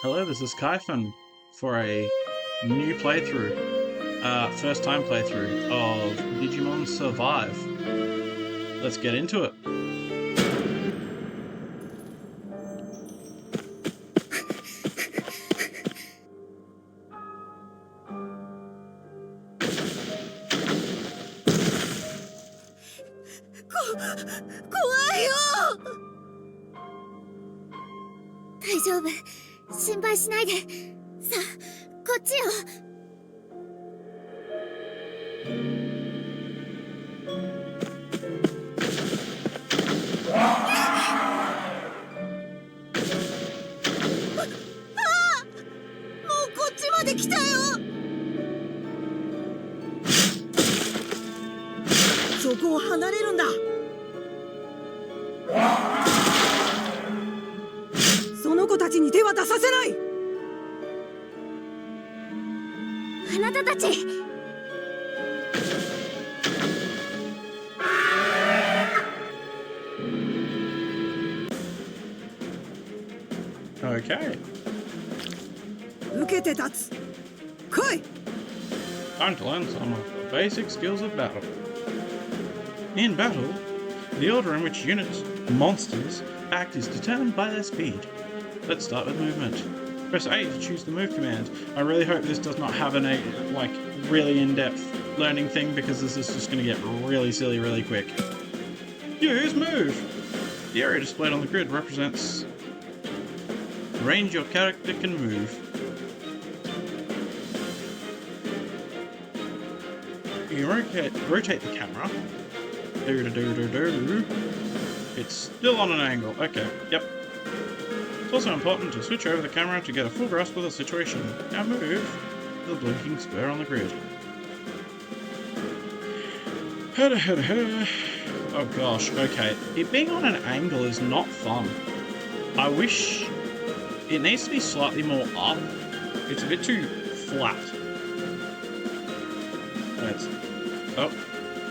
Hello, this is Kyfin for a new playthrough, first time playthrough of Digimon Survive. Let's get into it. Okay. Time to learn some of the basic skills of battle. In battle, the order in which units, monsters, act is determined by their speed. Let's start with movement. Press A to choose the move command. I really hope this does not have a really in-depth learning thing, because this is just going to get really silly really quick. Use move! The area displayed on the grid represents the range your character can move. You rotate the camera. It's still on an angle. Okay, yep. It's also important to switch over the camera to get a full grasp of the situation. Now move the blinking square on the grid. Oh gosh, okay. It being on an angle is not fun. I wish it needs to be slightly more up. It's a bit too flat. Oh,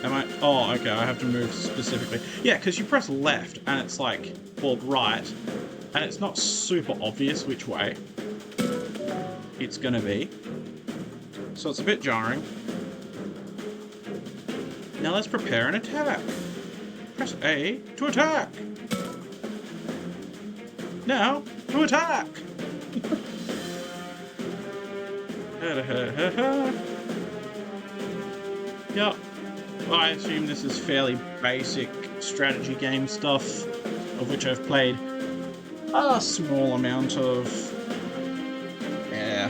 am I? Oh, okay, I have to move specifically. Yeah, because you press left and it's like, or right, and it's not super obvious which way it's gonna be. So it's a bit jarring. Now let's prepare an attack. Press A to attack. Now to attack. Yep. I assume this is fairly basic strategy game stuff, of which I've played a small amount of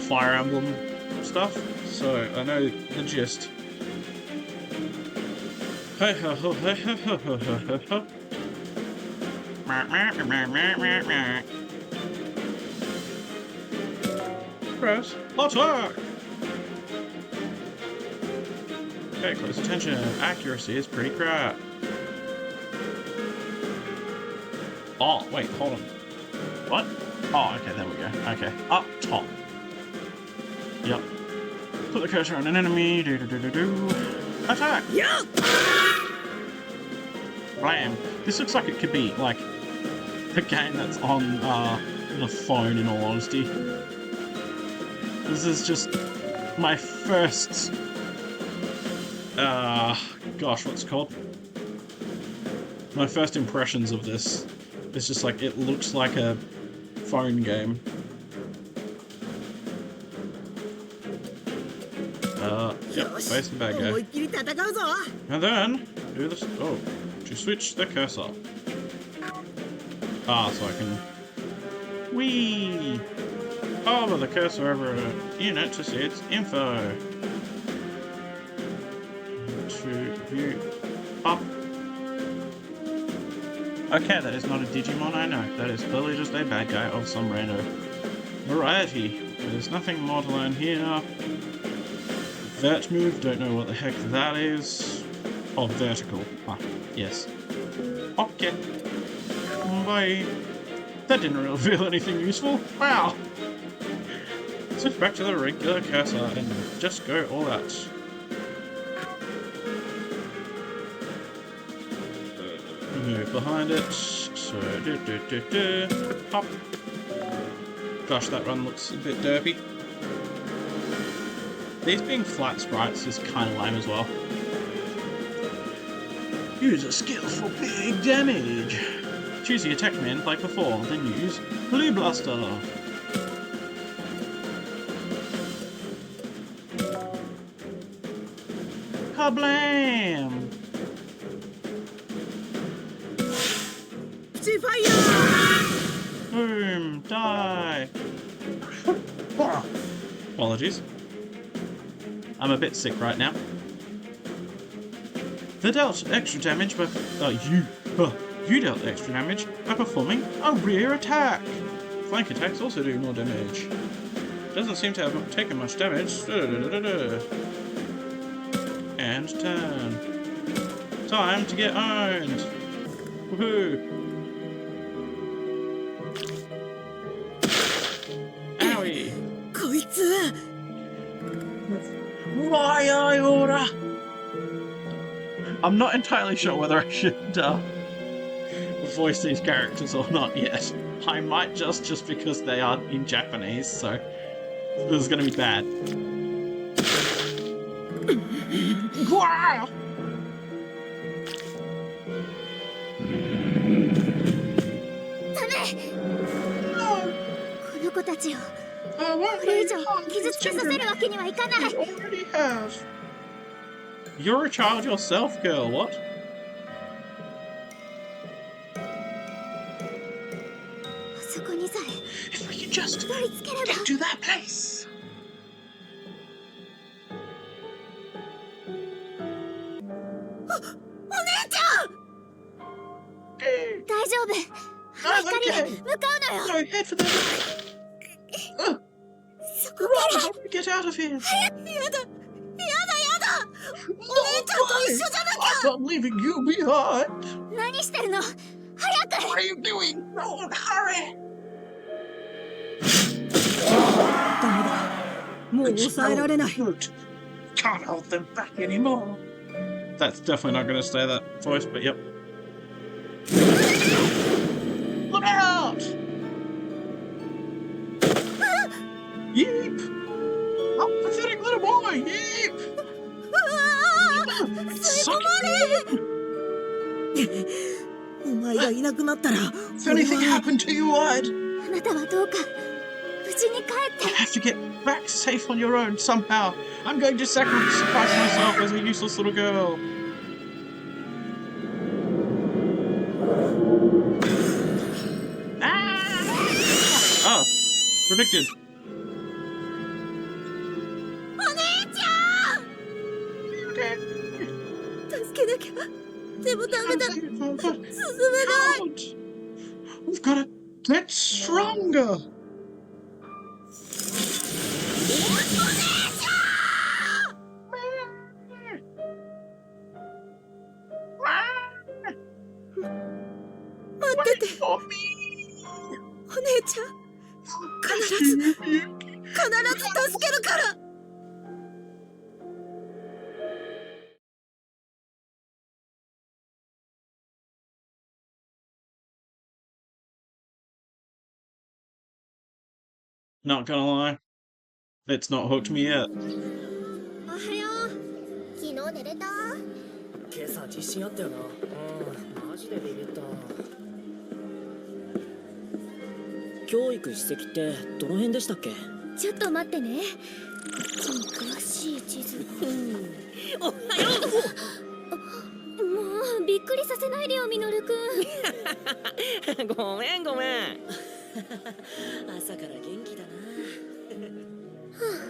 Fire Emblem stuff, so I know the gist. Press attack! Okay, close attention. Accuracy is pretty crap. Oh, wait, hold on. What? Oh, okay, there we go. Okay, up top. Yep. Put the cursor on an enemy. Attack! Yep! Blam. This looks like it could be, like, a game that's on, the phone, in all honesty. This is just my first... gosh, what's it called? My first impressions of this. It's just like, it looks like a phone game. Yep, face the bad guy. And then, do this, to switch the cursor. So I can... Whee! Hover the cursor over a unit to see its info. To view up. Okay, that is not a Digimon, I know. That is clearly just a bad guy of some random variety. There's nothing more to learn here. That move, don't know what the heck that is. Oh, vertical. Ah, yes. Okay. Bye. That didn't reveal anything useful. Wow. Switch back to the regular cursor and just go all out. Move behind it. So, hop. Gosh, that run looks a bit derpy. These being flat sprites is kind of lame as well. Use a skill for big damage. Choose the attack command like before, then use Blue Blaster. Kablam! Boom! Die! Apologies. I'm a bit sick right now. They dealt extra damage by... you dealt extra damage by performing a rear attack. Flank attacks also do more damage. Doesn't seem to have taken much damage. And turn. Time to get owned. Woohoo! Owie! Why Iora? I'm not entirely sure whether I should voice these characters or not yet. I might just because they are in Japanese, so this is gonna be bad. Wow! Already has. You're a child yourself, girl, what? If we could just get to that place! No, head for the Run! How do we get out of here? I'm not leaving you behind! What are you doing? No, hurry! Can't hold them back anymore. That's definitely not going to stay that voice, but yep. Look out! Yeep! Oh, pathetic little boy! Yeep! Suck it in! If anything happened to you, I'd have to get back safe on your own somehow. I'm going to sacrifice myself as a useless little girl. Ah! Oh, predicted. We've got to get stronger. Wait for me. Not gonna lie, it's not hooked me yet. 今朝地震あったよな。マジでビビった。教育史跡ってどの辺でしたっけ？ちょっと待ってね。地に詳しい地図。おはよう。もうびっくりさせないでよ、ミノルくん。ごめん。朝から元気だな。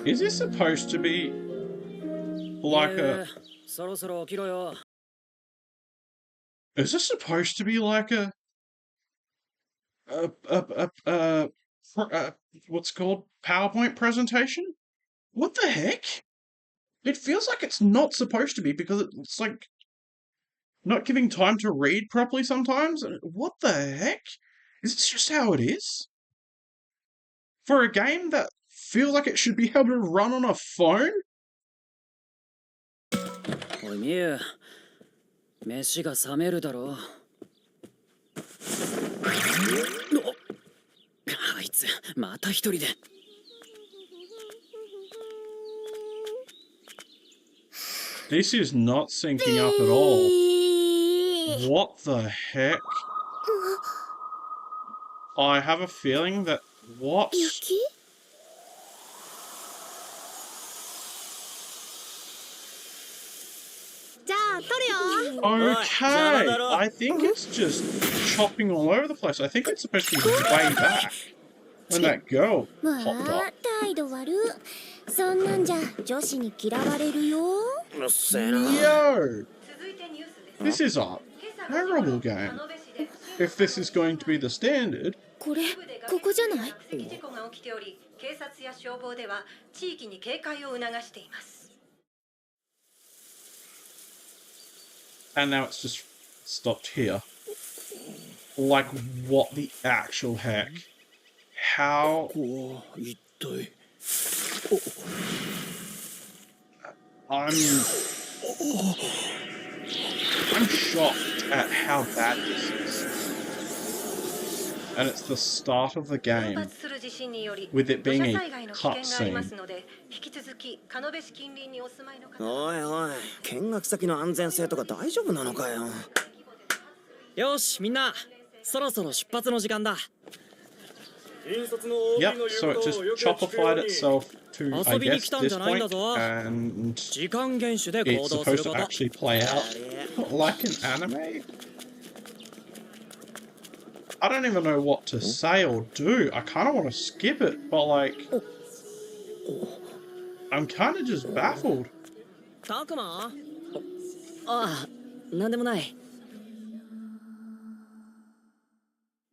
Is this supposed to be like a? そろそろ起きろよ。Is this supposed to be like a what's called PowerPoint presentation? What the heck? It feels like it's not supposed to be because it's like not giving time to read properly sometimes. What the heck? Is this just how it is? For a game that feels like it should be able to run on a phone? おいミュウ、飯が冷めるだろ。いつまた一人で。This is not syncing up at all. What the heck? I have a feeling that... What? 雪？ じゃあ撮るよ。 Okay, I think it's just chopping all over the place. I think it's supposed to be way back when that girl わ popped あ up. 態度悪。そんなんじゃ女子に嫌われるよ。うっせえな。 Yo! This is a terrible game. If this is going to be the standard. これここじゃない？事故が起きており、警察や消防では地域に警戒を促しています。 And now it's just stopped here. Like, what the actual heck? How... こう一体。 I'm shocked at how bad this is. And it's the start of the game, with it being a cutscene. おいおい、見学先の安全性とか大丈夫なのかよ。よし、みんな、そろそろ出発の時間だ。 Yep, so it just chopified itself to, I guess, this point, and 時間厳守で行 it's 動する supposed こ to と。 actually play out like an anime? I don't even know what to say or do. I kind of want to skip it, but like... I'm kind of just baffled. たくま？ああ、なんでもない。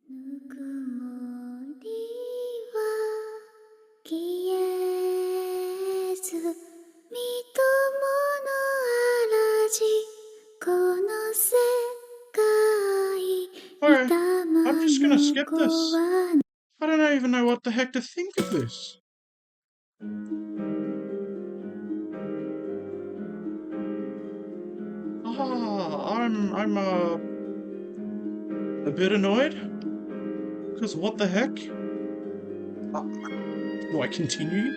ぬくもりは消えず、みともの嵐、この世界 Alright, I'm just gonna skip this. I don't even know what the heck to think of this. I'm a bit annoyed. Because what the heck? Do I continue?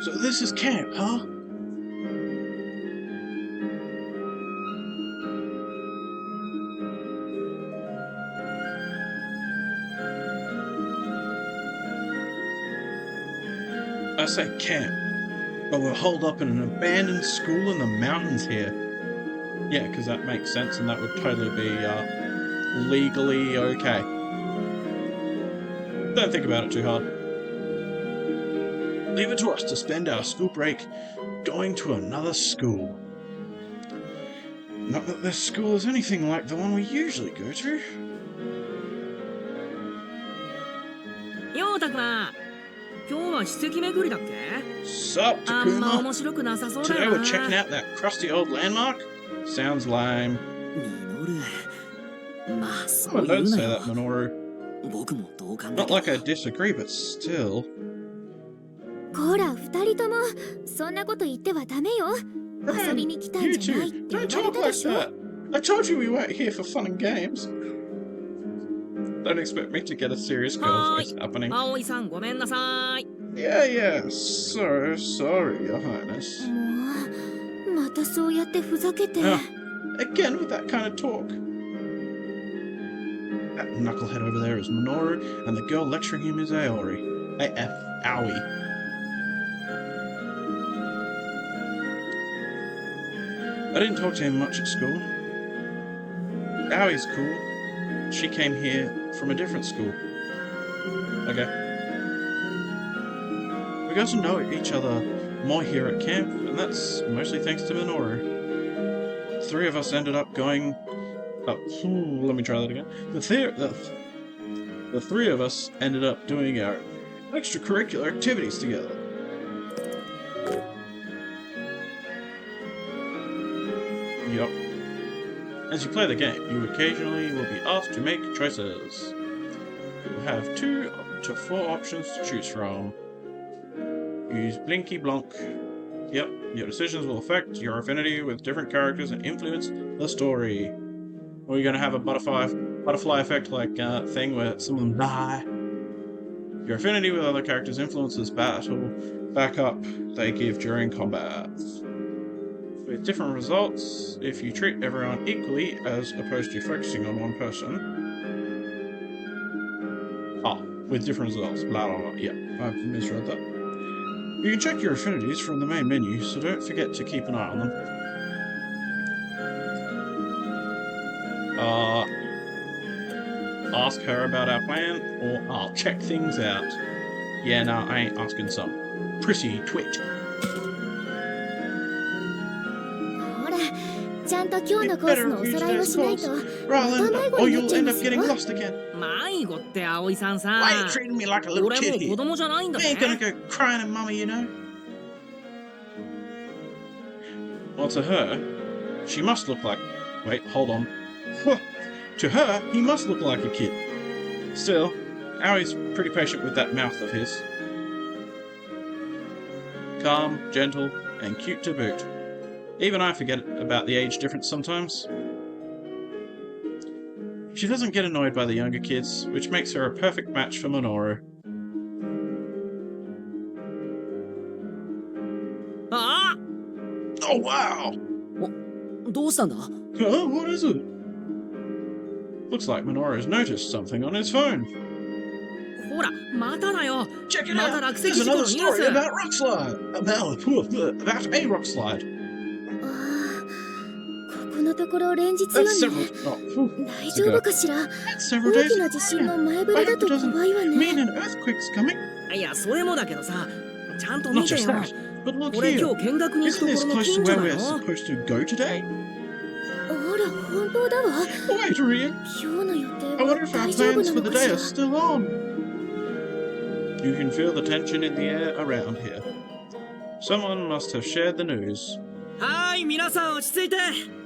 So this is camp, huh? I say camp, but we're holed up in an abandoned school in the mountains here. Yeah, because that makes sense and that would totally be legally okay. Don't think about it too hard. Leave it to us to spend our school break going to another school. Not that this school is anything like the one we usually go to. ようたくま、今日は史跡巡りだっけ？ Sup, あんま Takuma? 面白くなさそうだ Today な。 we're checking out that crusty old landmark? Sounds lame. ミノル。まあ、そ Oh, う言う don't な say よ that, Minoru. 僕も同感だ Not け like ど。 I disagree, but still. こら二人ともそんなこと言ってはダメよ。遊びに来たん You じゃないっ two, て言 don't われ talk たで like しょ。 that. I told you we weren't here for fun and games. Don't expect me to get a serious girl voice happening. 葵さんごめんなさい。 Yeah, so sorry, Your Highness. もうまたそうやってふざけて。 Now, again with that kind of talk. That knucklehead over there is Minoru, and the girl lecturing him is Aoi. Aoi. I didn't talk to him much at school. Aoi's cool. She came here from a different school. Okay. We got to know each other more here at camp, and that's mostly thanks to Minoru. Three of us ended up going... Oh, let me try that again. The three of us ended up doing our extracurricular activities together. Yup. As you play the game, you occasionally will be asked to make choices. You have 2 to 4 options to choose from. Use Blinky Blonk. Yep, your decisions will affect your affinity with different characters and influence the story. Are you gonna have a butterfly butterfly effect like thing where some of them die. Your affinity with other characters influences battle backup they give during combat. With different results if you treat everyone equally as opposed to focusing on one person. Oh, with different results. Blah blah blah. Yeah, I've misread that. You can check your affinities from the main menu, so don't forget to keep an eye on them. Ask her about our plan, or I'll check things out. Yeah, no, I ain't asking some prissy twit. ほら、ちゃんと今日のコースのおさらいをしないと、また迷子 or になっ you'll ちゃい end ま up すよ。 getting lost again. 迷子って葵さんさ。 Why are you treating me like a little 俺 kid もう here? 子供じゃないんだ We ぜ。 ain't gonna go crying at mummy, you know? Well, to her, she must look like... Wait, hold on. To her, he must look like a kid. Still, Aui's pretty patient with that mouth of his. Calm, gentle, and cute to boot. Even I forget about the age difference sometimes. She doesn't get annoyed by the younger kids, which makes her a perfect match for Minoru. あ Oh wow! どうしたんだ？ Oh, what is it? Looks like Minoru's noticed something on his phone. ほら、まただよ。 Check it ま out! た落石 There's 事故の another ニュー story ス。 about rock slide! About a rock slide. ああ、ここのところ連日よ That's ね。 several... Oh, phew. 大丈夫かしら？ That's several 大 days きな地震の前触 I れだ hope と it doesn't 怖いわ mean ね。 an earthquake's coming. いや、それもだけどさ、ちゃんと Not 見て just よ。 that, but look 俺 here. 今日見学に行く Isn't とこ this ろの close to 近所 where だ we're よ。 supposed to go today? あら、本当だわ。 Wait, Rian. 今日の予定 I は wonder if our 大丈夫 plans な for の the かし day ら are still on. You can feel the tension in the air around here. Someone must have shared the news. はい、皆さん落ち着いて。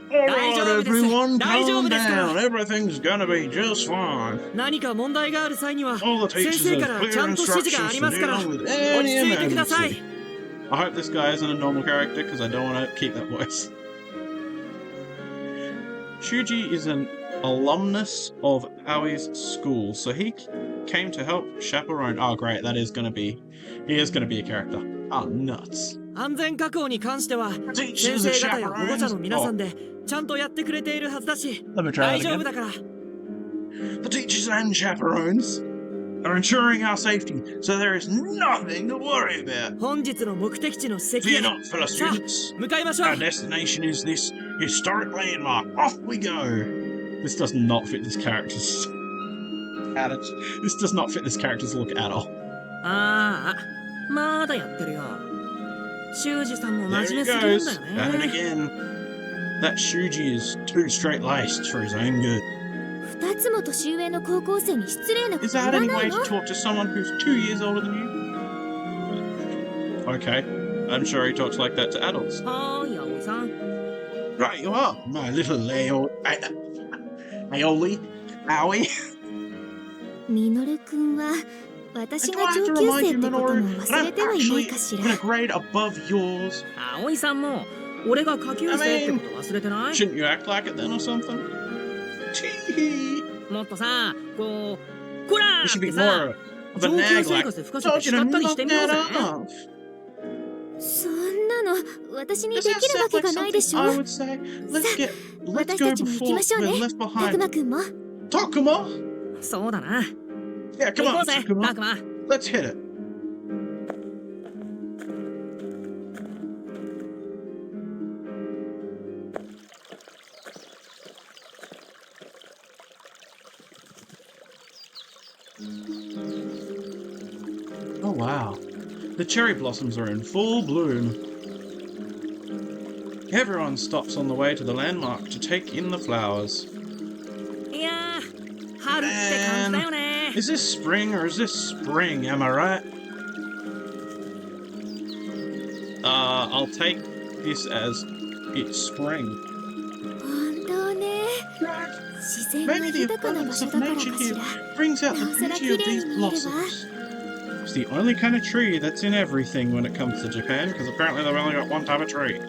Alright, 大丈夫です。 everyone, 大丈 calm 夫ですから。 down. Everything's gonna be just fine. 何か問題がある際には All the 先 teachers 生 have からちゃ clear んと指示があ instructions り to ますから deal with 落 any ち着いてください。 emergency. I hope this guy isn't a normal character because I don't want to keep that voice. Shuji is an alumnus of Aui's school, so he came to help chaperone. Oh, great! He is going to be a character. Oh, nuts! 安全確保に関しては Teachers 先 are 生方や保護者 chaperones. の皆さん Oh, でちゃんとやってくれているはずだし let me try 大 that 丈夫 again. だから。 The teachers and chaperones are ensuring our safety, so there is nothing to worry about. 本日の目的地の施設 Fear へ not, fellow さあ students. 向かいましょう。 Our destination is this historic landmark. Off we go. This does not fit this character's This does not fit this character's look at all. ああ、まだやってるよ。修二さんも There 真面 he 目すぎるん goes. だ At よ it ね。 again. That Shuji is too straight-laced for his own good. 二つも年上の高校生に失礼なこと Is 言 that わな any い way の？ to talk to someone who's 2 years older than you? Okay. I'm sure he talks like that to adults. はーい、葵さん。 Right you are, my little Aoli. Owie. ミノル君は私 Do が I 上 have to 級 remind 生 you, ってことも Minoru, that 忘れ I'm てはいない actually かしら。 in a grade above yours? 葵さんも俺が下級生ってこと忘れてない？ Shouldn't you act like it then or something? Tee-hee. もっとさ、こう、こら You ー should っ be てさ、 more of a 上級 nag 生 like, 活吹かせ told て you 叱 to ったりし knock てみよう that ぜ。 off. そんなの私に Does で that きるわ sound け like がないでし something ょ。 I would say? Let's 私 go たちも行き before ましょう we're ね。 left た behind. くまくんも。 Takuma? そうだな。 Yeah, come 行こ on, うぜ、た Takuma. くま。 Let's hit it. Oh wow. The cherry blossoms are in full bloom. Everyone stops on the way to the landmark to take in the flowers. いやー、春って感じだよね。 Is this spring or is this spring, am I right? I'll take this as it's spring. 本当ね。 Right. 自然が Maybe the 豊かな場 abundance 所 of だから nature かし here ら。 brings out the なおさら beauty 綺 of 麗 these に見えるわ。 blossoms. It's the only kind of tree that's in everything when it comes to Japan, because apparently they've only got one type of tree.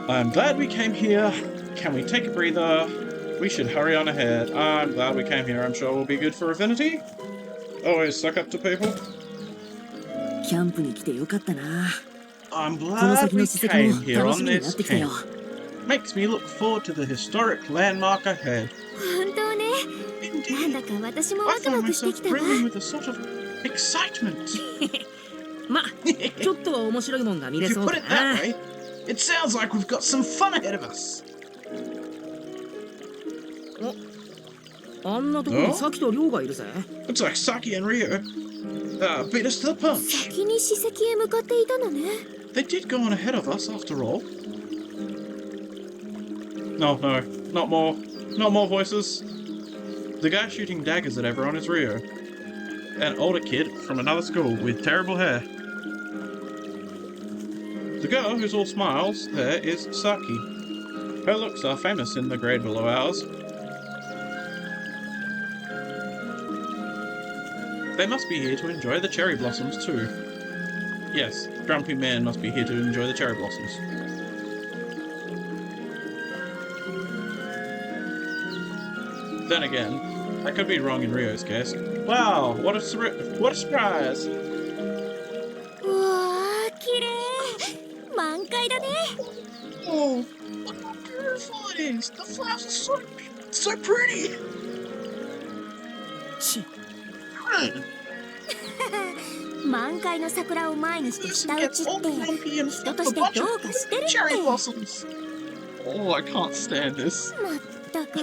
I'm glad we came here. Can we take a breather? We should hurry on ahead. I'm glad we came here. I'm sure we'll be good for affinity. Always suck up to people. キャンプに来てよかったな。 I'm この glad 先の we 史跡 came も here 楽し on みにな this ってきたよ。 camp. Makes me look forward to the historic landmark ahead. 本当ね。なんだか私もワ I クワ find クして myself きたわ。 brimming with a sort of excitement. ま、ちょっとは面白いもんが見れ If そ you う put だ it な that。way, it sounds like we've got some fun ahead of us. あんなとこにサキとリョウがいるぜ。 Looks like Saki and Rio beat us to the punch. 先に史跡へ向かっていたのね。 They did go on ahead of us after all. No, not more voices. The guy shooting daggers at everyone is Rio, an older kid from another school with terrible hair. The girl who's all smiles there is Saki. Her looks are famous in the grade below ours. They must be here to enjoy the cherry blossoms too. Yes, Grumpy Man must be here to enjoy the cherry blossoms. Then again, I could be wrong in Rio's case. Wow, what a surprise! うわー、綺麗。満開だね。 Oh, look how beautiful it is! The flowers are so pretty! ち、満開の桜を前にして舌打ち Gets っ all て grumpy and 人 stuff と a して bunch どう of かしてるって。 cherry blossoms! Oh, I can't stand this. まったく、こ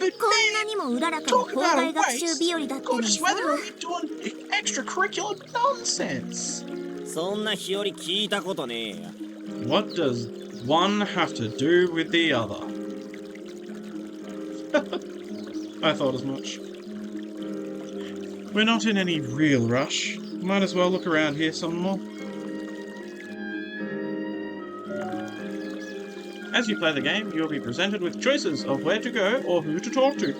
But んなにもうららかな talk 校 about 外 a 学習 waste! 日和だったのに Gorgeous さ。 weather and we're doing extracurricular nonsense! そんな日和聞いたことねえや。 What does one have to do with the other? I thought as much. We're not in any real rush. Might as well look around here some more. As you play the game, you'll be presented with choices of where to go or who to talk to.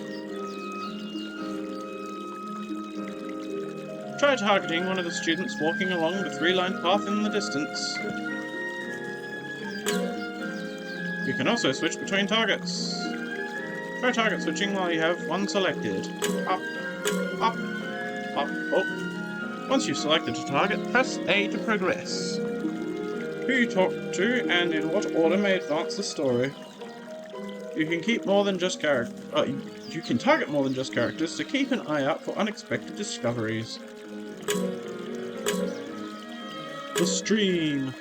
Try targeting one of the students walking along the three-line path in the distance. You can also switch between targets. Try target switching while you have one selected. Up, up, up, oh. Once you've selected a target, press A to progress. Who you talk to and in what order may advance the story. You can keep more than just you can target more than just characters to keep an eye out for unexpected discoveries. The stream.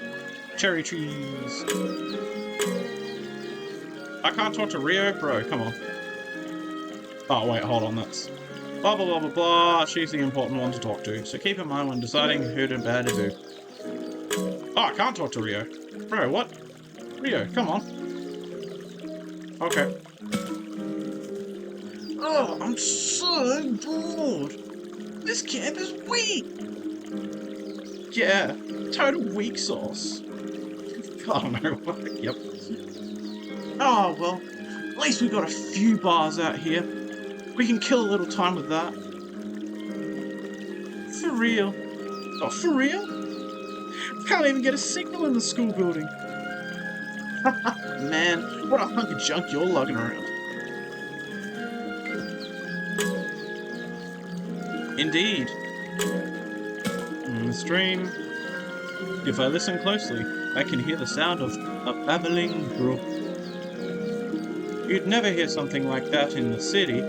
Cherry trees. I can't talk to Rio? Bro, come on. Oh, wait, hold on, that's... Blah, blah, blah, blah, blah. She's the important one to talk to, so keep in mind when deciding who to bad to do. Oh, I can't talk to Rio. Bro, what? Rio, come on. Okay. Oh, I'm so bored. This camp is weak. Yeah, total weak sauce. I don't know. Yep. Oh, well, at least we got a few bars out here. We can kill a little time with that. For real. Oh, for real? Can't even get a signal in the school building. Man, what a hunk of junk you're lugging around. Indeed. The stream. If I listen closely, I can hear the sound of a babbling brook. You'd never hear something like that in the city.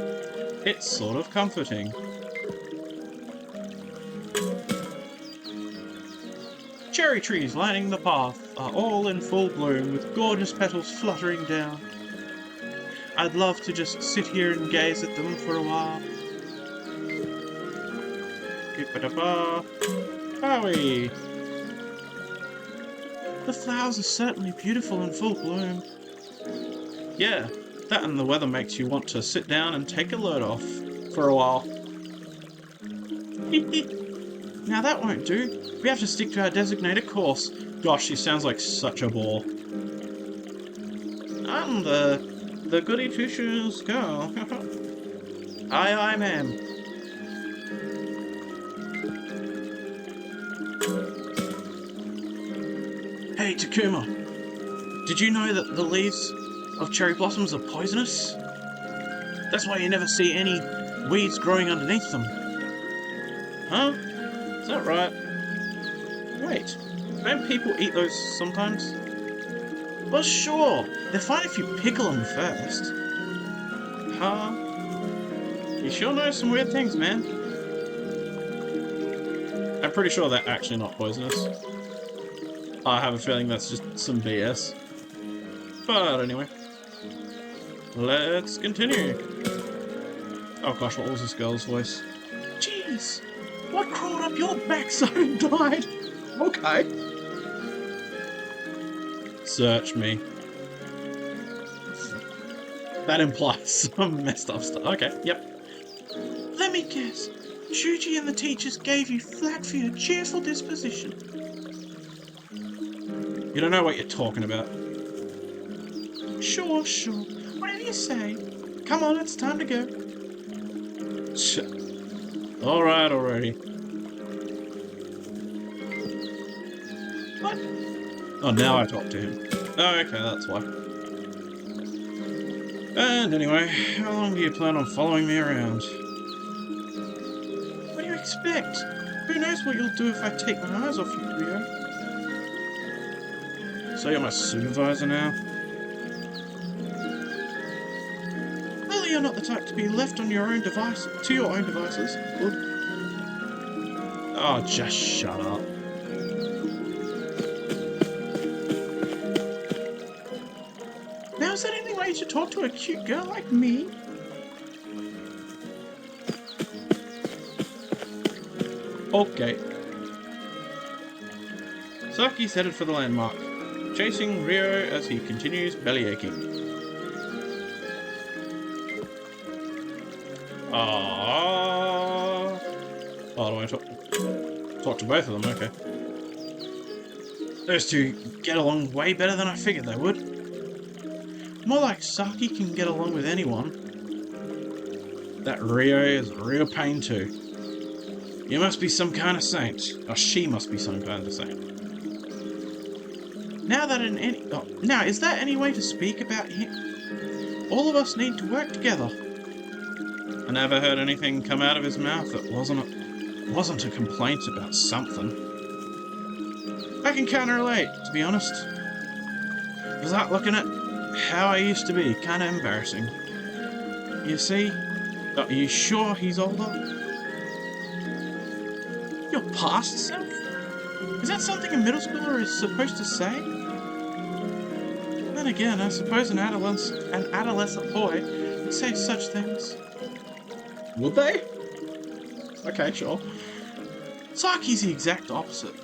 It's sort of comforting. Cherry trees lining the path are all in full bloom with gorgeous petals fluttering down. I'd love to just sit here and gaze at them for a while. Howie! The flowers are certainly beautiful in full bloom. Yeah, that and the weather makes you want to sit down and take a load off for a while. Now that won't do. We have to stick to our designated course. Gosh, she sounds like such a bore. I'm the goody two-shoes girl. Aye, ma'am. Hey, Takuma. Did you know that the leaves of cherry blossoms are poisonous? That's why you never see any weeds growing underneath them. Huh? Is that right? Wait, don't people eat those sometimes? Well, sure. They're fine if you pickle them first. Huh? You sure know some weird things, man. I'm pretty sure they're actually not poisonous. I have a feeling that's just some BS. But anyway. Let's continue. Oh gosh, what was this girl's voice? Jeez! What crawled up your backside and died? Okay. Search me. That implies some messed up stuff. Okay, yep. Let me guess. Shuji and the teachers gave you flack for your cheerful disposition. You don't know what you're talking about. Sure, sure. Whatever you say. Come on, it's time to go. Alright, already. What? Oh, now I talk to him. Oh, okay, that's why. And anyway, how long do you plan on following me around? What do you expect? Who knows what you'll do if I take my eyes off you, Rio? So you're my supervisor now? Well, you're not the type to be left on your own device, to your own devices. Good. Oh, just shut up. Now, is that any way to talk to a cute girl like me? Okay. Saki's headed for the landmark, chasing Rio as he continues bellyaching. Oh, do I talk to both of them? Okay. Those two get along way better than I figured they would. More like Saki can get along with anyone. That Rio is a real pain too. You must be some kind of saint. Or she must be some kind of saint. Now, is that any way to speak about him? All of us need to work together. I never heard anything come out of his mouth that wasn't a complaint about something. I can kinda relate, to be honest. It was like looking at how I used to be, kinda embarrassing. You see? Are you sure he's older? Your past self? Is that something a middle schooler is supposed to say? Then again, I suppose an adolescent boy would say such things. Would they? Okay, sure. Saki's the exact opposite.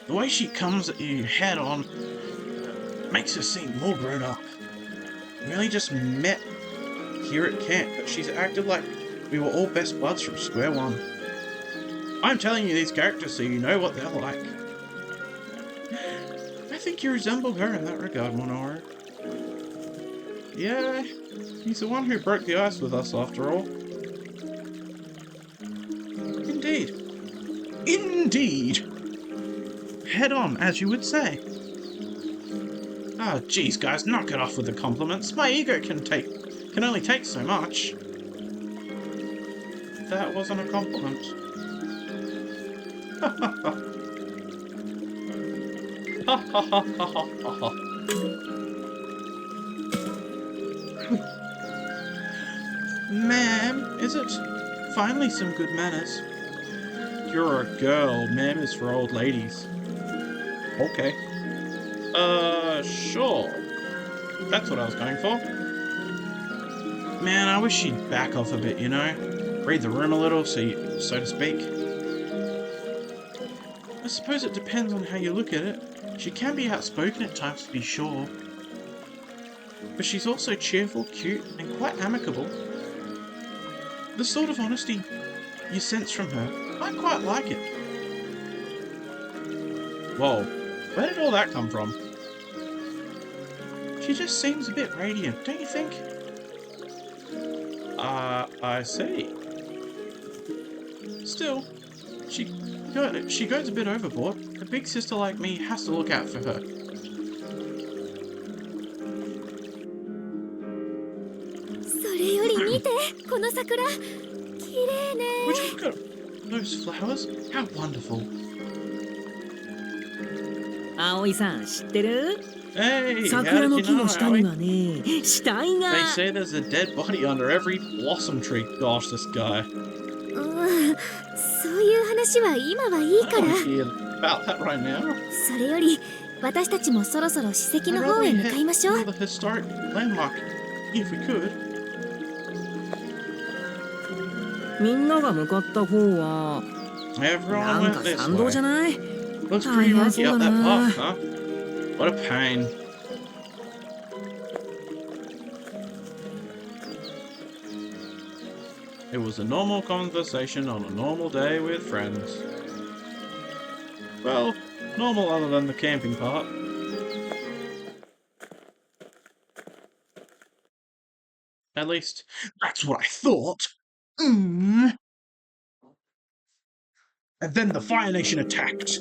The way she comes at you head on makes her seem more grown up. We only just met here at camp, but she's acted like we were all best buds from square one. I'm telling you these characters so you know what they're like. I think you resemble her in that regard, Minoru. Yeah, he's the one who broke the ice with us after all. Indeed. Indeed! Head on, as you would say. Oh, geez, guys, knock it off with the compliments. My ego can only take so much. That wasn't a compliment. Ma'am, is it? Finally some good manners. You're a girl. Ma'am is for old ladies. Okay. Sure. That's what I was going for. Man, I wish she'd back off a bit, you know? Read the room a little, so to speak. I suppose it depends on how you look at it. She can be outspoken at times, to be sure. But she's also cheerful, cute, and quite amicable. The sort of honesty you sense from her, I quite like it. Whoa, where did all that come from? She just seems a bit radiant, don't you think? I see. Still, she goes a bit overboard. A big sister like me has to look out for her. 見てこの桜綺麗ね Would you look at those flowers? How wonderful. 葵さん知ってる？ Hey, how 桜 did の you 木 know, の下に Howie? はね、死体が。 They say there's a dead body under every blossom tree. Gosh, this guy. うんそういう話は今はいい I か don't ら want to hear about that right now. それより私たちもそろそろ史跡 I'd の rather 方 we へ向かいま head しょう to the historic landmark, if we could. みんなが向かった方は Everyone なん went か this 山道じゃ way. ない？ Looks pretty 大変 rocky そう up だ that な。 path, huh? What a pain. It was a normal conversation on a normal day with friends. Well, normal other than the camping part. At least, that's what I thought. And then the Fire Nation attacked.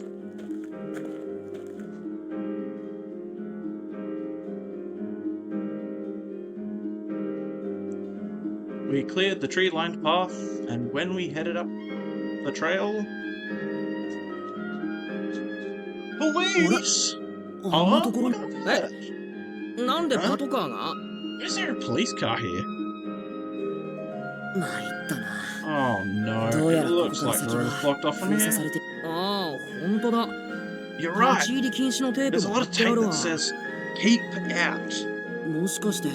We cleared the tree-lined path, and when we headed up the trail... Police! あんなところ Look at that! なんでパトカーが？ Is there a police car here? 参ったな Oh no, どうや it らここ looks から like 先 the road は is blocked off from 封鎖 here. されてああ、本当だ。 You're right. 立ち入り禁止のテープ There's a が lot 貼 of ってあ tape る that わ。 says, keep out. もしかして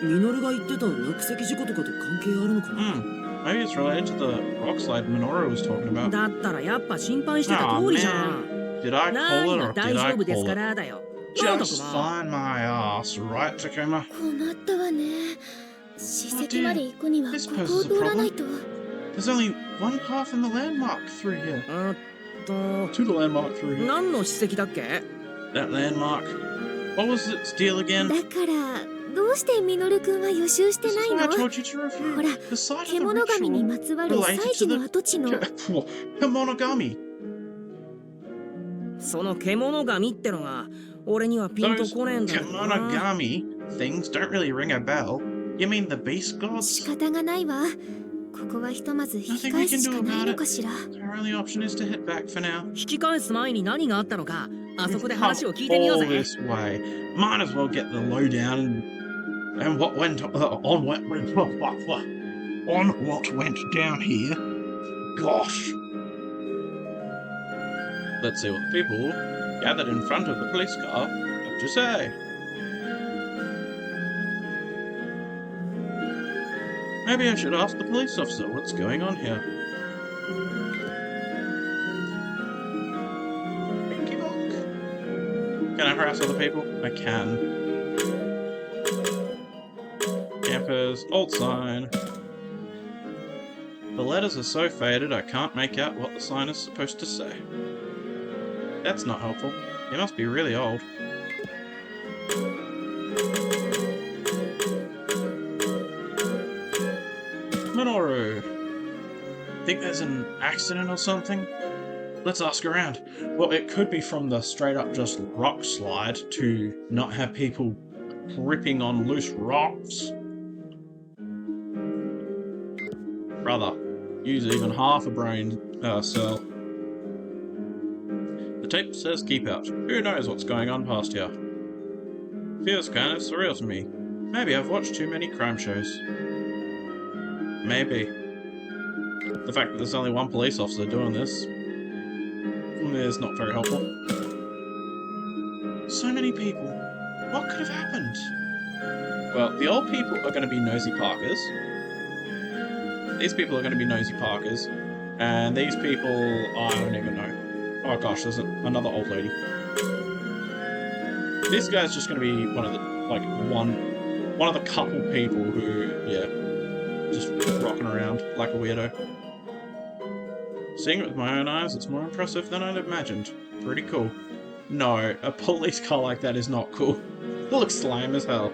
ミノルが言ってた落石事故とかと関係あるのかな、Maybe it's related to the rock slide Minoru was talking about. だったらやっぱ心配してた Aw, 通りじゃ man. ん。 Did I call 何 it が or 大 did 丈 I 夫ですか call it? らだよ。どうとく Just も。 fine my ass, right, Takuma? 困ったわね史 Oh 跡 dear. まで行くには This ここ poses を a 通らないと There's only one path in the landmark through here. と、 To the landmark through here. 何の史跡だっけ？ That landmark. What was its deal again? だからどうしてミノルくんは予習して This な is い why I の told you to review ほら the site of the 獣神に ritual まつわる related 祭 to 事の the 跡地の Kemonogami. その獣神ってのが俺にはピンと Those こねえんだよな。 Kemonogami things don't really ring a bell. You mean the beast 仕 gods? 方がないわここはひとまず引き Nothing 返 we す can し do かない about の it. かしら Our only option is to head back for now. 引き返す前に何があったのか、あそこで We've 話を come 聞いてみよう all ぜ。 this way. Might as well get the lowdown and what went on what went down here. Gosh. Let's see what the people gathered in front of the police car have to say. Maybe I should ask the police officer what's going on here. Thank you, Bonk. Can I harass other people? I can. Campers, old sign. The letters are so faded I can't make out what the sign is supposed to say. That's not helpful. It must be really old. Minoru! Think there's an accident or something? Let's ask around. Well, it could be from the straight up just rock slide to not have people gripping on loose rocks. Brother, use even half a brain cell. The tape says keep out. Who knows what's going on past here? Feels kind of surreal to me. Maybe I've watched too many crime shows. Maybe. The fact that there's only one police officer doing this is not very helpful. So many people. What could have happened? Well, the old people are going to be nosy parkers. These people are going to be nosy parkers. And these people, I don't even know. Oh gosh, there's another old lady. This guy's just going to be one of the, like, one of the couple people who, yeah, just rocking around like a weirdo. Seeing it with my own eyes, it's more impressive than I'd imagined. Pretty cool. No, a police car like that is not cool. It looks lame as hell.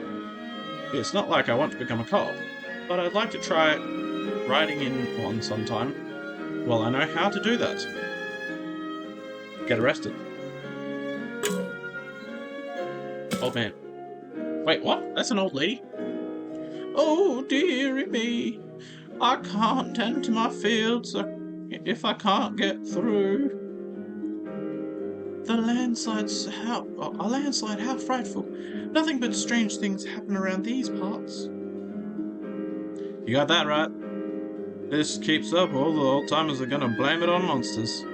It's not like I want to become a cop, but I'd like to try riding in one sometime. Well, I know how to do that. Get arrested. Old man. Wait, what? That's an old lady? Oh, dearie me. I can't tend to my fields if I can't get through. A landslide, how frightful. Nothing but strange things happen around these parts. You got that right. This keeps up, all the old timers are gonna blame it on monsters.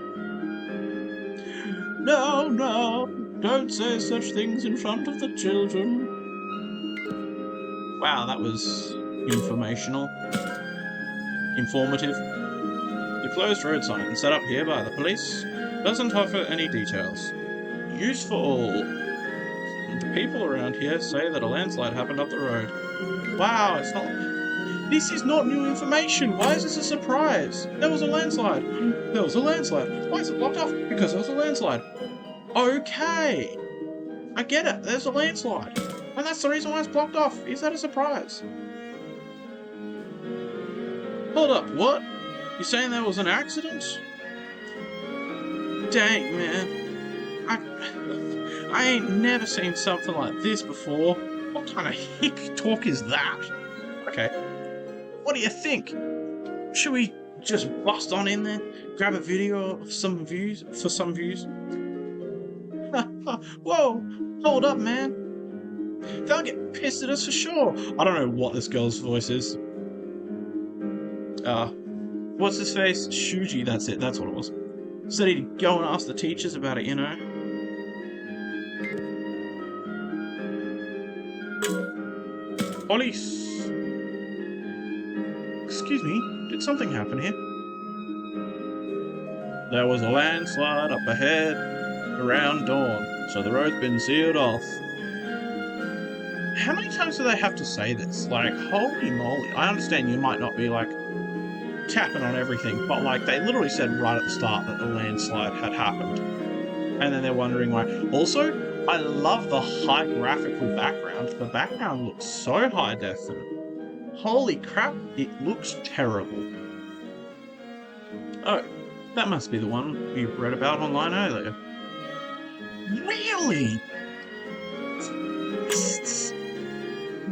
No, no, don't say such things in front of the children. Wow, that was informative. The closed road sign set up here by the police doesn't offer any details. Useful. The people around here say that a landslide happened up the road. Wow, it's not... This is not new information. Why is this a surprise? There was a landslide. There was a landslide. Why is it blocked off? Because there was a landslide. Okay. I get it. There's a landslide. And that's the reason why it's blocked off. Is that a surprise? Hold up, what? You saying there was an accident? Dang, man. I ain't never seen something like this before. What kind of hick talk is that? Okay. What do you think? Should we just bust on in there? Grab a video of some views? Whoa! Hold up, man. They'll get pissed at us for sure. I don't know what this girl's voice is. What's his face? Shuji, that's it, that's what it was. Said he'd go and ask the teachers about it, you know? Police! Excuse me, did something happen here? There was a landslide up ahead around dawn, so the road's been sealed off. How many times do they have to say this? Like, holy moly. I understand you might not be, like, tapping on everything, but, like, they literally said right at the start that the landslide had happened. And then they're wondering why. Also, I love the high graphical background. The background looks so high def. Holy crap, it looks terrible. Oh, that must be the one we read about online earlier. Really?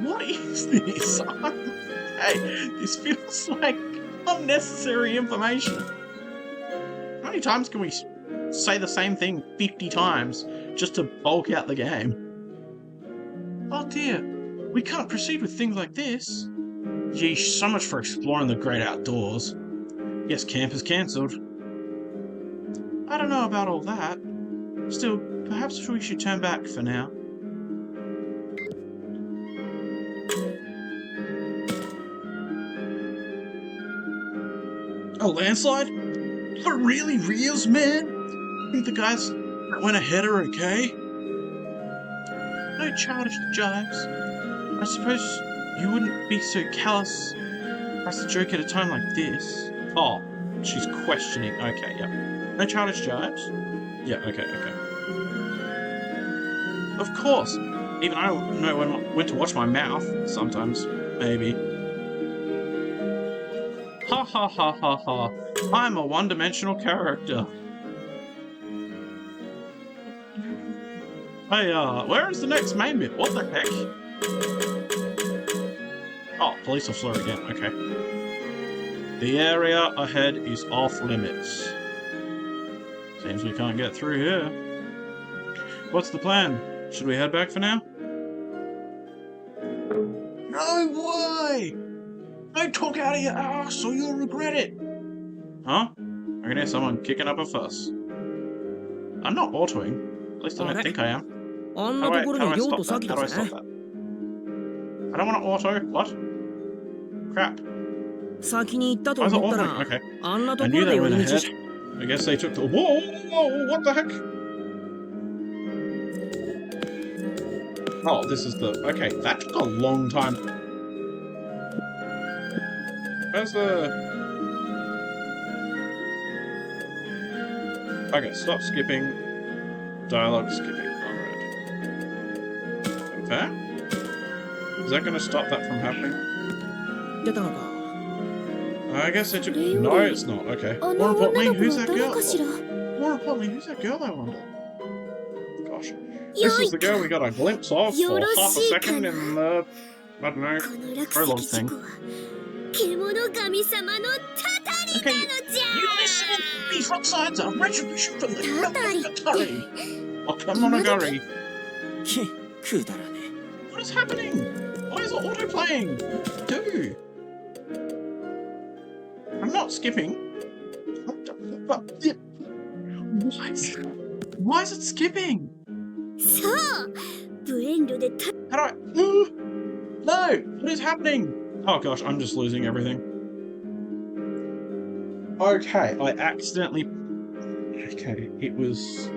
What is this? Hey, this feels like unnecessary information. How many times can we say the same thing 50 times just to bulk out the game? Oh dear, we can't proceed with things like this. Yeesh, so much for exploring the great outdoors. Guess camp is cancelled. I don't know about all that. Still, perhaps we should turn back for now. A landslide? For really reals, man? Think the guys that went ahead are okay? No childish jibes. I suppose you wouldn't be so callous as to joke at a time like this. Oh, she's questioning. Okay, yeah. No childish jibes? Yeah, okay. Of course. Even I don't know when to watch my mouth. Sometimes, maybe. Ha ha ha ha ha. I'm a one-dimensional character. Hey, where is the next main bit? What the heck? Oh, police officer again, okay. The area ahead is off limits. Seems we can't get through here. What's the plan? Should we head back for now? No way! Don't talk out of your ass or you'll regret it! Huh? I can hear someone kicking up a fuss. I'm not autoing. At least I don't think I am. How do I stop that? How do I stop that? I don't want to auto. What? Crap. Why is it autoing? Okay. I knew they went ahead. I guess they took the... Whoa! What the heck? Oh, this is the... Okay, that took a long time. Where's the... Okay, stop skipping. Dialogue skipping. Alright. Okay. Is that going to stop that from happening? I guess it took... No, it's not. Okay. More importantly, who's that girl? More importantly, who's that girl, I wonder? Gosh. This is the girl we got a glimpse of for half a second in the I don't know. この落 Prologue 石 thing. 事故は獣神様のたたり Okay, なのじゃ you listen. These rock signs are retribution from the Tatari. Tatari. Oh, come on, Agari. くだらね What is happening? Why is it auto-playing? Dude. I'm not skipping. Why is it skipping? そうブレンドでた How do I... No! What is happening? Oh gosh, I'm just losing everything. Okay, I accidentally... Okay, it was...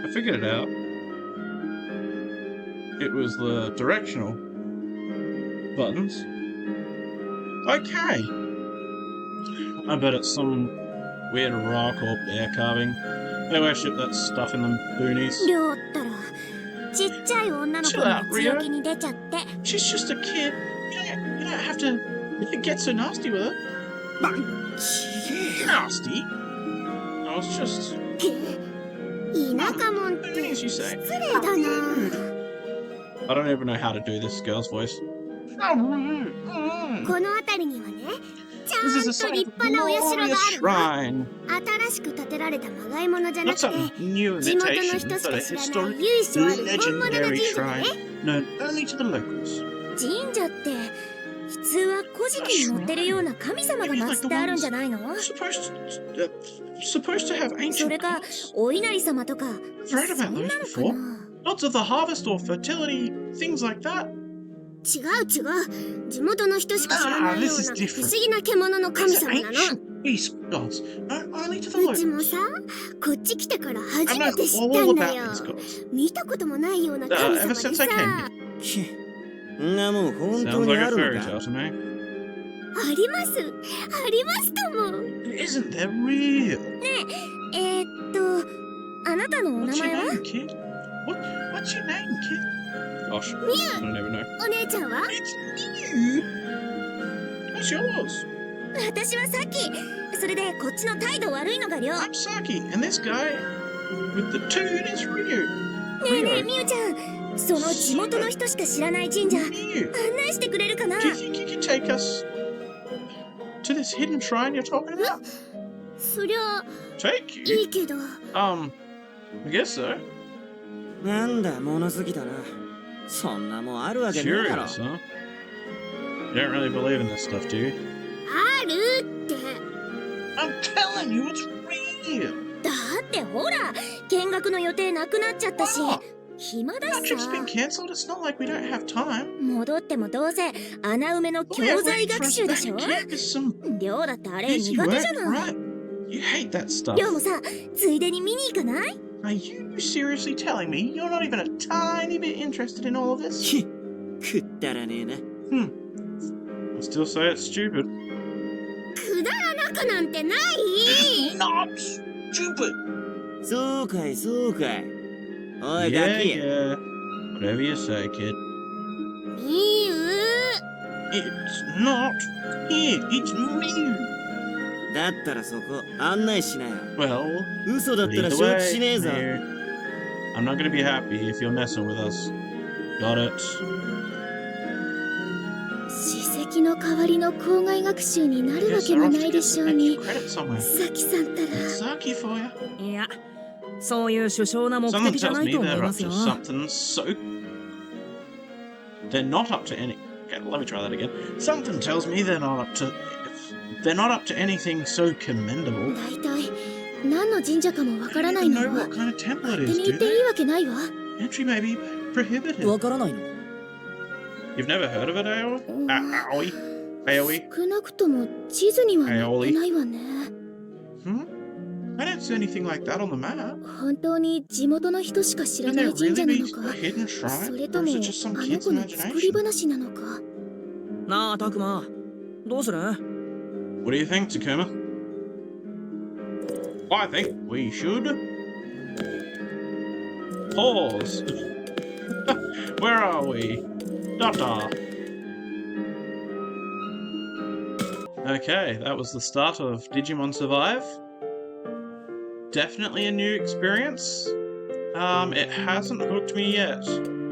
I figured it out. It was the directional buttons. Okay! I bet it's some weird rock or bear carving. They worship that stuff in the boonies. りょうったらちっちゃい女の子 Chill out, に強気に出ちゃって She's just a kid. You don't have to get so nasty with her. ちげえ Nasty? I was just... 田舎もんって Boonies, you 失 say? 礼だな I don't even know how to do this girl's voice. この辺りにはねちゃ This ん is a と立 site 派なお社が glorious あるわ shrine. 新しく建てられたまがいものじゃな Not くて some new 地元の imitation, 人し but か a 知らない historic, 由緒ある本物の legendary 神社だ shrine ね known only to the locals. 神社って普通は古事記に載ってるような神様が祀ってあるんじゃないの Supposed to have そ ancient れか gods. お稲荷様とか I've そ read んな about の those か before. な Lots of the harvest or fertility, things like that. 違う地元の人しか知らないよう Nah, this is な different. 不思議な獣の神 These 様 are なの ancient beast gods, known only to the うちも locals. さこっち来てから I 初 know めて知っ all たんだ about よ these gods. 見たこともないような神 Ever 様で since さ I came here. んなもん本当 Sounds に like あ a る fairy の tale か to me. ありますとも Isn't that real? あなたのお名 What's your 前は name, kid? What's your name, kid? Gosh, I don't even know. お姉ちゃんは It's you. What's yours? 私はさっきそれでこっちの態度悪いのがりょう I'm Saki, and this guy with the toad is Ryu. ねえねえみゆちゃんその地元の人しか知らない神社 Ryu, 案内してくれるかな do you think you could take us to this hidden shrine you're talking about? そりゃ Take い you? いけど I guess so. なんだ物好きだなそんなもんあるわけねえだろ Curious, huh? You don't really believe in this stuff, do you? あるって I'm telling you, it's real. だってほら見学の予定なくなっちゃったし Oh, 暇だ our し trip's さ been cancelled. It's not like we don't have time. 戻ってもどうせ穴埋めの All 教 we have 材 waiting for 学 us 習で back しょ in camp is some りょうだってあれ busy 苦手 work, じゃない right? You hate that stuff. りょうもさついでに見に行かない Are you seriously telling me you're not even a tiny bit interested in all of this? ひくったらねえな I still say it's stupid. くだらなくなんてない It's not stupid. そうかいそうかいおいガ Yeah, キ yeah. Whatever you say, kid. みゆ It's not here. It's me. だったらそこ案内しなよ Well, 嘘だった lead ら the 承知しねえ way. ぞ Here. I'm not gonna be happy if you're messing with us. Got it. 史跡の代わりの校外学習になるわ Guess け I'll も have な to いで get しょ some う extra に credit somewhere. さきさんったら Saki for you. いやそういう首相な目 Someone 的じゃ tells ない me と思い they're ま up す to よ something so... They're not up to any... Okay, let me try that again. Something tells me they're not up to... They're not up to anything so commendable. 大体何の神社かもわから I な don't い even の know は what kind of temple 勝 it 手 is, に do 言ってい they? いわけないわ Entry may be prohibited. わからないの You've never heard of it, Aoi? Aoi? Aoi? 少なくとも地図には載ってないわね Hmm? I don't see anything like that on the map. 本当に地元の人しか知ら Could ない there 神社 really な be のか a hidden そ shrine? れと Or も is あ it just some の kid's 子の作り imagination? 話なのかなあたくまどうする What do you think, Takuma? I think we should... Pause. Where are we? Data. Okay, that was the start of Digimon Survive. Definitely a new experience. It hasn't hooked me yet.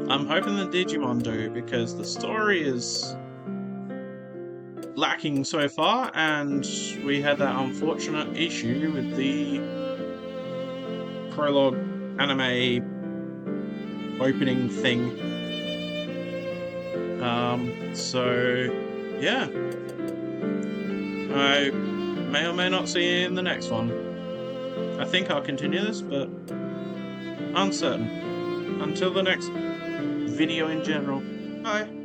I'm hoping the Digimon do, because the story is lacking so far, and we had that unfortunate issue with the prologue anime opening thing. So yeah, I may or may not see you in the next one. I think I'll continue this, but uncertain. Until the next video in general. Bye.